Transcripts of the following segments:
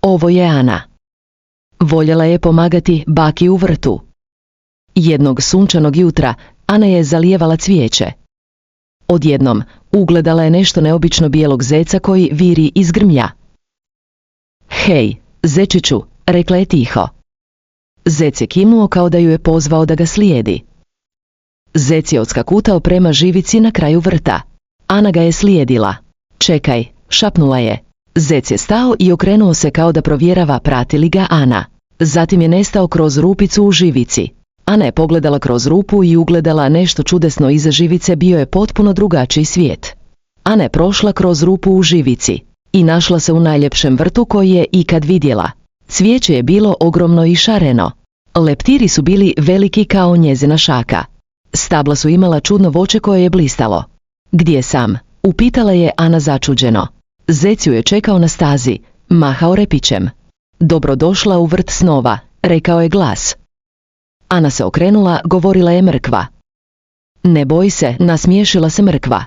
Ovo je Ana. Voljela je pomagati baki u vrtu. Jednog sunčanog jutra Ana je zalijevala cvijeće. Odjednom ugledala je nešto neobično bijelog zeca koji viri iz grmlja. Hej, zečiću, rekla je tiho. Zec je kimnuo kao da ju je pozvao da ga slijedi. Zec je odskakutao prema živici na kraju vrta. Ana ga je slijedila. Čekaj, šapnula je. Zec je stao i okrenuo se kao da provjerava prati li ga Ana. Zatim je nestao kroz rupicu u živici. Ana je pogledala kroz rupu i ugledala nešto čudesno iza živice, bio je potpuno drugačiji svijet. Ana je prošla kroz rupu u živici i našla se u najljepšem vrtu koji je ikad vidjela. Cvijeće je bilo ogromno i šareno. Leptiri su bili veliki kao njezina šaka. Stabla su imala čudno voće koje je blistalo. Gdje sam? Upitala je Ana začuđeno. Zec ju je čekao na stazi, mahao repićem. Dobrodošla u vrt snova, rekao je glas. Ana se okrenula, govorila je mrkva. Ne boj se, nasmiješila se mrkva.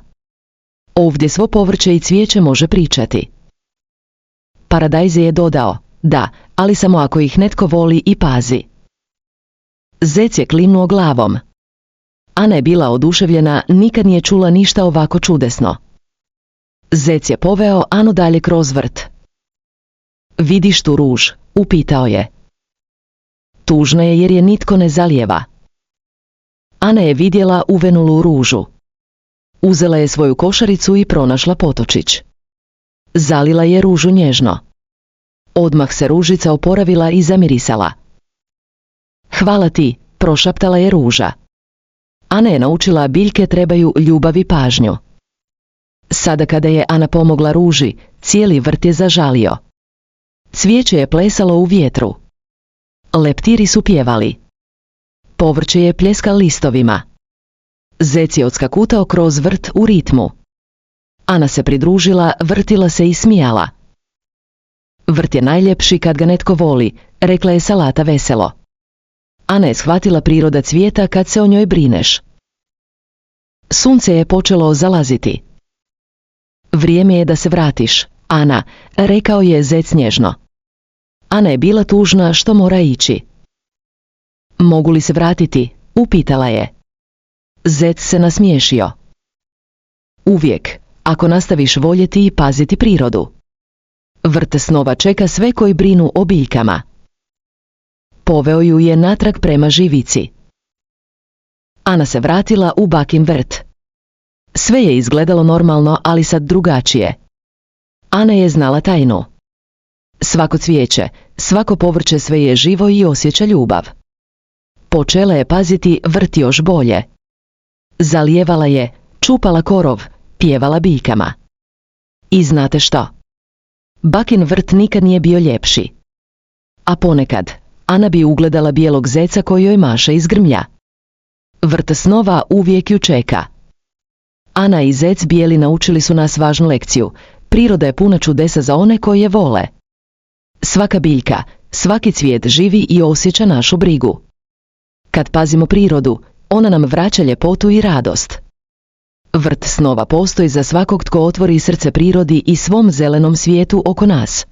Ovdje svo povrće i cvijeće može pričati. Paradajz je dodao, da, ali samo ako ih netko voli i pazi. Zec je klimnuo glavom. Ana je bila oduševljena, nikad nije čula ništa ovako čudesno. Zec je poveo Anu dalje kroz vrt. Vidiš tu ruž? Upitao je. Tužna je jer je nitko ne zalijeva. Ana je vidjela uvenulu ružu. Uzela je svoju košaricu i pronašla potočić. Zalila je ružu nježno. Odmah se ružica oporavila i zamirisala. Hvala ti, prošaptala je ruža. Ana je naučila biljke trebaju ljubav i pažnju. Sada kada je Ana pomogla ruži, cijeli vrt je zažalio. Cvijeće je plesalo u vjetru. Leptiri su pjevali. Povrće je pljeskalo listovima. Zec je odskakutao kroz vrt u ritmu. Ana se pridružila, vrtila se i smijala. Vrt je najljepši kad ga netko voli, rekla je Salata veselo. Ana je shvatila priroda cvijeta kad se o njoj brineš. Sunce je počelo zalaziti. Vrijeme je da se vratiš, Ana, rekao je zec nježno. Ana je bila tužna što mora ići. Mogu li se vratiti? Upitala je. Zec se nasmiješio. Uvijek, ako nastaviš voljeti i paziti prirodu. Vrt snova čeka sve koji brinu o biljkama. Poveo ju je natrag prema živici. Ana se vratila u bakin vrt. Sve je izgledalo normalno, ali sad drugačije. Ana je znala tajnu. Svako cvijeće, svako povrće sve je živo i osjeća ljubav. Počela je paziti vrt još bolje. Zalijevala je, čupala korov, pjevala biljkama. I znate što? Bakin vrt nikad nije bio ljepši. A ponekad, Ana bi ugledala bijelog zeca koji joj maše iz grmlja. Vrt snova uvijek ju čeka. Ana i zec bijeli naučili su nas važnu lekciju. Priroda je puna čudesa za one koji je vole. Svaka biljka, svaki cvijet živi i osjeća našu brigu. Kad pazimo prirodu, ona nam vraća ljepotu i radost. Vrt snova postoji za svakog tko otvori srce prirodi i svom zelenom svijetu oko nas.